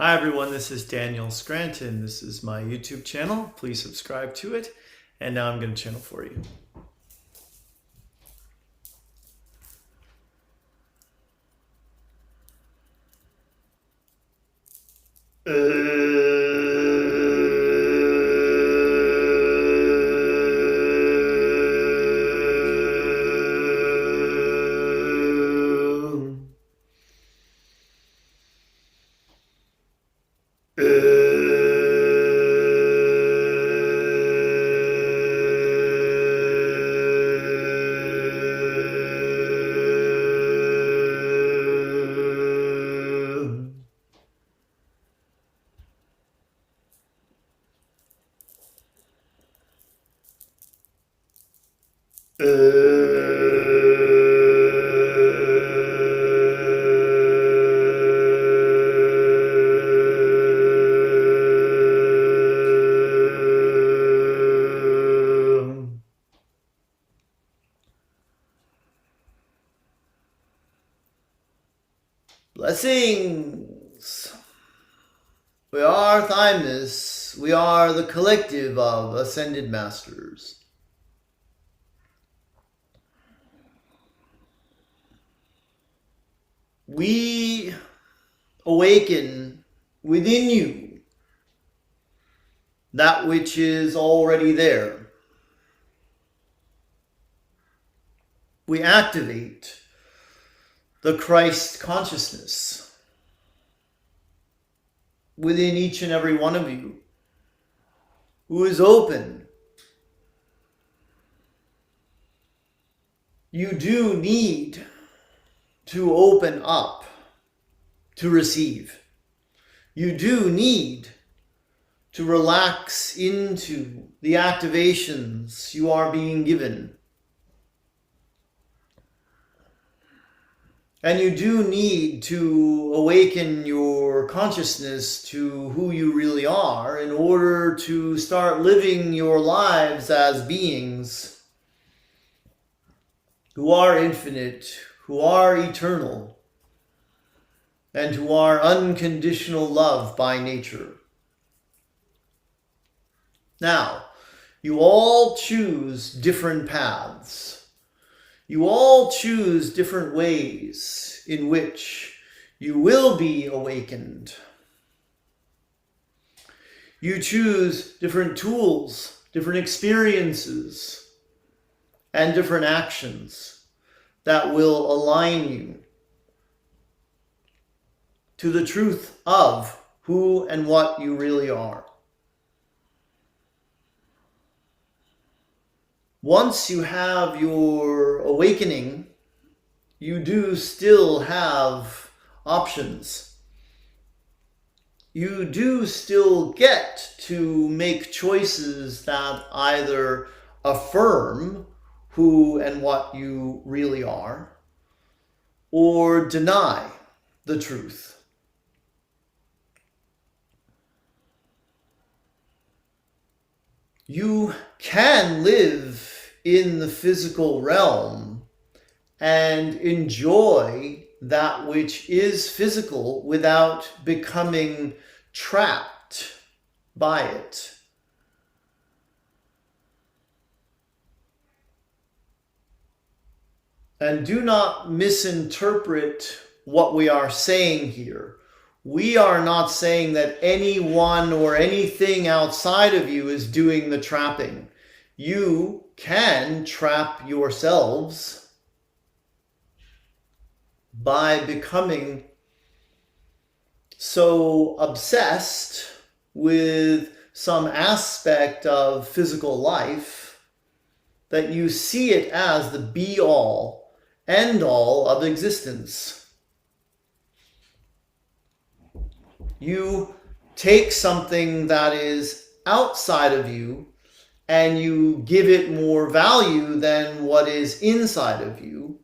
Hi everyone, this is Daniel Scranton. This is my YouTube channel. Please subscribe to it. And now I'm going to channel for you. Blessings! We are Thymus. We are the collective of ascended masters. We awaken within you that which is already there. We activate the Christ consciousness within each and every one of you who is open. You do need to open up to receive. You do need to relax into the activations you are being given. And you do need to awaken your consciousness to who you really are in order to start living your lives as beings who are infinite, who are eternal, and who are unconditional love by nature. Now, you all choose different paths. You all choose different ways in which you will be awakened. You choose different tools, different experiences, and different actions that will align you to the truth of who and what you really are. Once you have your awakening, you do still have options. You do still get to make choices that either affirm who and what you really are, or deny the truth. You can live in the physical realm and enjoy that which is physical without becoming trapped by it. And do not misinterpret what we are saying here. We are not saying that anyone or anything outside of you is doing the trapping. You can trap yourselves by becoming so obsessed with some aspect of physical life that you see it as the be-all, end-all of existence. You take something that is outside of you and you give it more value than what is inside of you.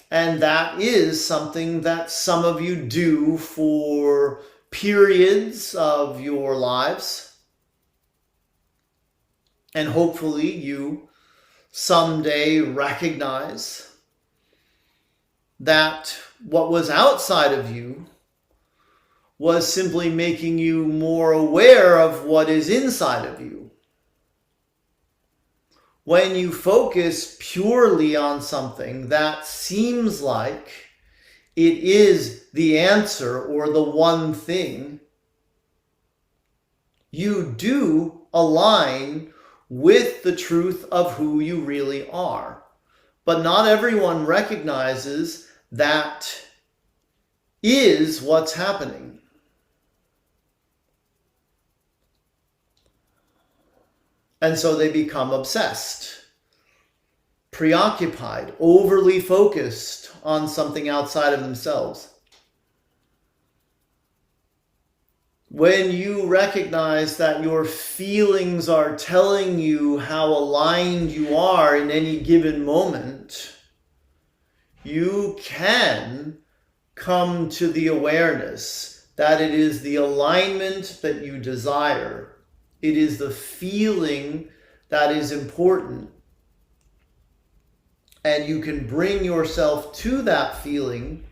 And that is something that some of you do for periods of your lives. And hopefully you someday recognize that what was outside of you was simply making you more aware of what is inside of you. When you focus purely on something that seems like it is the answer or the one thing, you do align with the truth of who you really are. But not everyone recognizes that is what's happening. And so they become obsessed, preoccupied, overly focused on something outside of themselves. When you recognize that your feelings are telling you how aligned you are in any given moment, you can come to the awareness that it is the alignment that you desire. It is the feeling that is important. And you can bring yourself to that feeling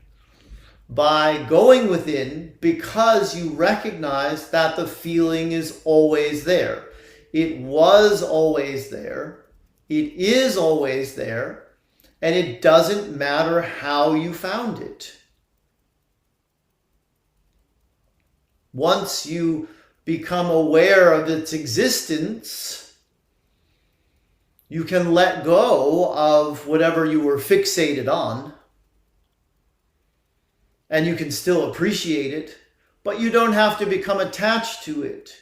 by going within, because you recognize that the feeling is always there. It was always there. It is always there. And it doesn't matter how you found it. Once you become aware of its existence, you can let go of whatever you were fixated on. And you can still appreciate it, but you don't have to become attached to it.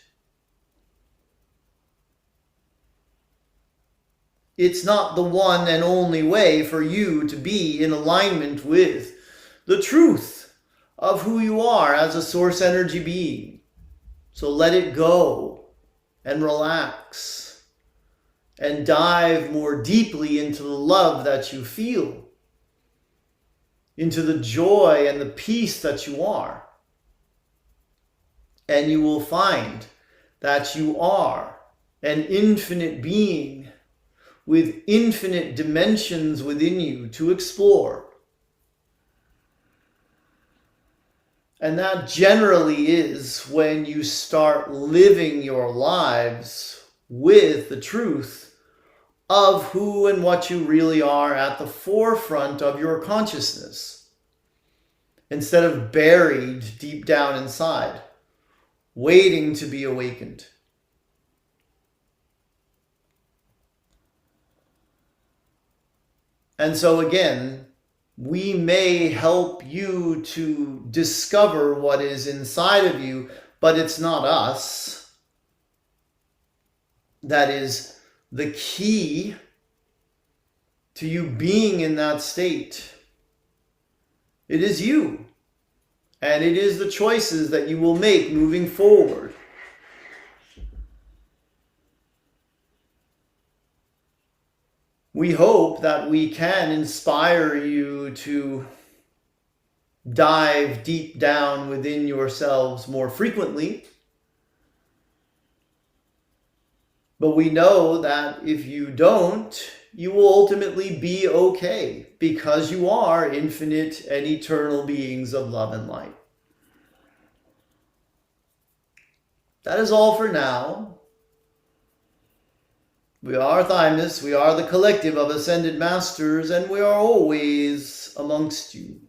It's not the one and only way for you to be in alignment with the truth of who you are as a source energy being. So let it go and relax and dive more deeply into the love that you feel, into the joy and the peace that you are. And you will find that you are an infinite being with infinite dimensions within you to explore. And that generally is when you start living your lives with the truth of who and what you really are at the forefront of your consciousness, instead of buried deep down inside, waiting to be awakened. And so again, we may help you to discover what is inside of you, but it's not us. That is the key to you being in that state. It is you. And it is the choices that you will make moving forward. We hope that we can inspire you to dive deep down within yourselves more frequently. But we know that if you don't, you will ultimately be okay, because you are infinite and eternal beings of love and light. That is all for now. We are Thymus, we are the collective of ascended masters, and we are always amongst you.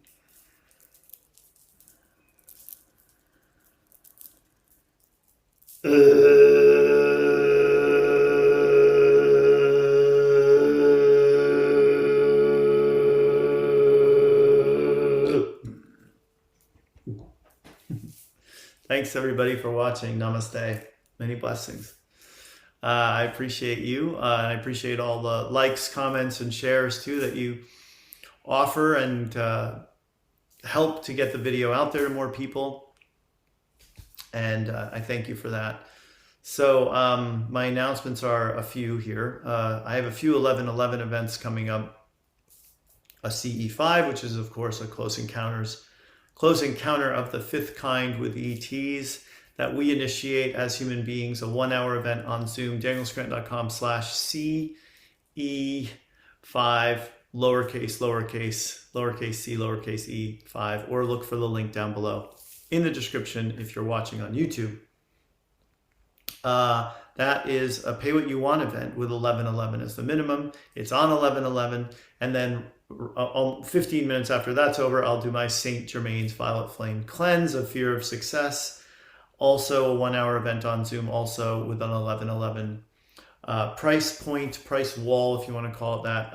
Thanks everybody for watching. Namaste. Many blessings. I appreciate you. I appreciate all the likes, comments, and shares too that you offer and help to get the video out there to more people. And I thank you for that. So my announcements are a few here. I have a few 11/11 events coming up. A CE5, which is of course a close encounter of the fifth kind with ETs that we initiate as human beings, a 1-hour event on Zoom, danielscranton.com/CE5, lowercase c, lowercase e5, or look for the link down below. in the description if you're watching on YouTube. That is a pay what you want event with 11/11 as the minimum. It's on 11/11, and then 15 minutes after that's over, I'll do my Saint Germain's Violet Flame Cleanse of Fear of Success. Also a 1-hour event on Zoom, also with an 11/11 price wall, if you want to call it that,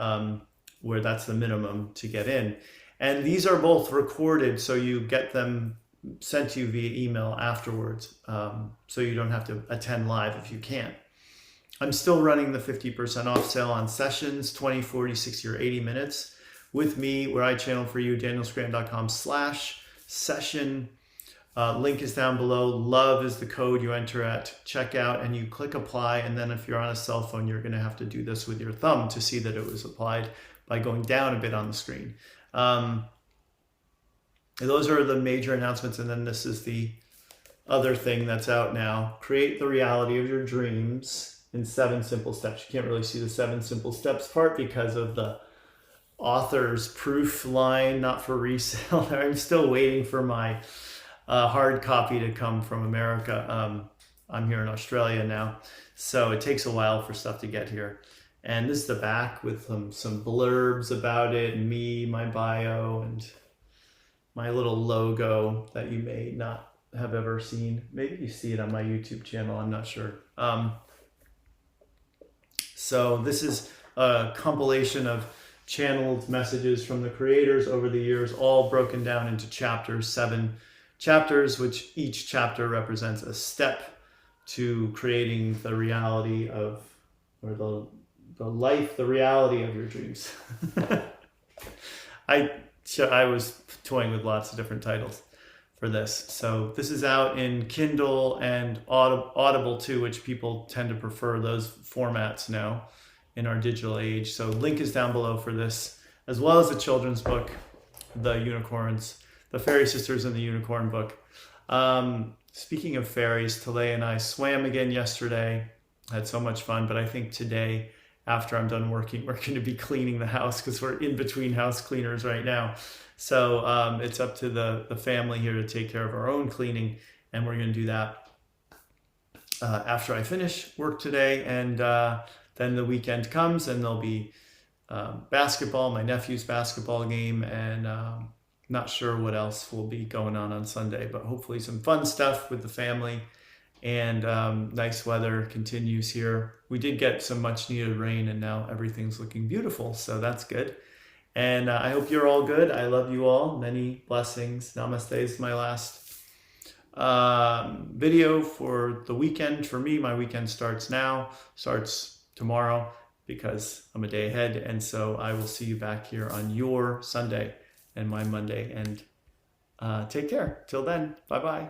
where that's the minimum to get in. And these are both recorded, so you get them sent to you via email afterwards, so you don't have to attend live if you can't. I'm still running the 50% off sale on sessions, 20, 40, 60, or 80 minutes with me, where I channel for you, danielscranton.com/session. Link is down below. Love is the code you enter at checkout, and you click apply. And then if you're on a cell phone, you're going to have to do this with your thumb to see that it was applied by going down a bit on the screen. Those are the major announcements. And then this is the other thing that's out now. Create the reality of your dreams in 7 simple steps. You can't really see the 7 simple steps part because of the author's proof line, not for resale. I'm still waiting for my hard copy to come from America. I'm here in Australia now, so it takes a while for stuff to get here. And this is the back with some blurbs about it, and me, my bio, and my little logo that you may not have ever seen. Maybe you see it on my YouTube channel, I'm not sure. So this is a compilation of channeled messages from the creators over the years, all broken down into chapters, 7 chapters, which each chapter represents a step to creating the reality of, or the reality of your dreams. I was toying with lots of different titles for this. So this is out in Kindle and Audible too, which people tend to prefer those formats now in our digital age. So link is down below for this, as well as the children's book, The Unicorns, the Fairy Sisters and the Unicorn book. Speaking of fairies, Talay and I swam again yesterday. Had so much fun, but I think today, after I'm done working, we're going to be cleaning the house because we're in between house cleaners right now. So it's up to the family here to take care of our own cleaning, and we're going to do that after I finish work today. And then the weekend comes, and there'll be basketball, my nephew's basketball game, and not sure what else will be going on Sunday, but hopefully some fun stuff with the family. And nice weather continues here. We did get some much needed rain, and now everything's looking beautiful, so that's good. And I hope you're all good. I love you all. Many blessings. Namaste is my last video for the weekend. For me, my weekend starts tomorrow because I'm a day ahead. And so I will see you back here on your Sunday and my Monday. And take care. Till then, bye-bye.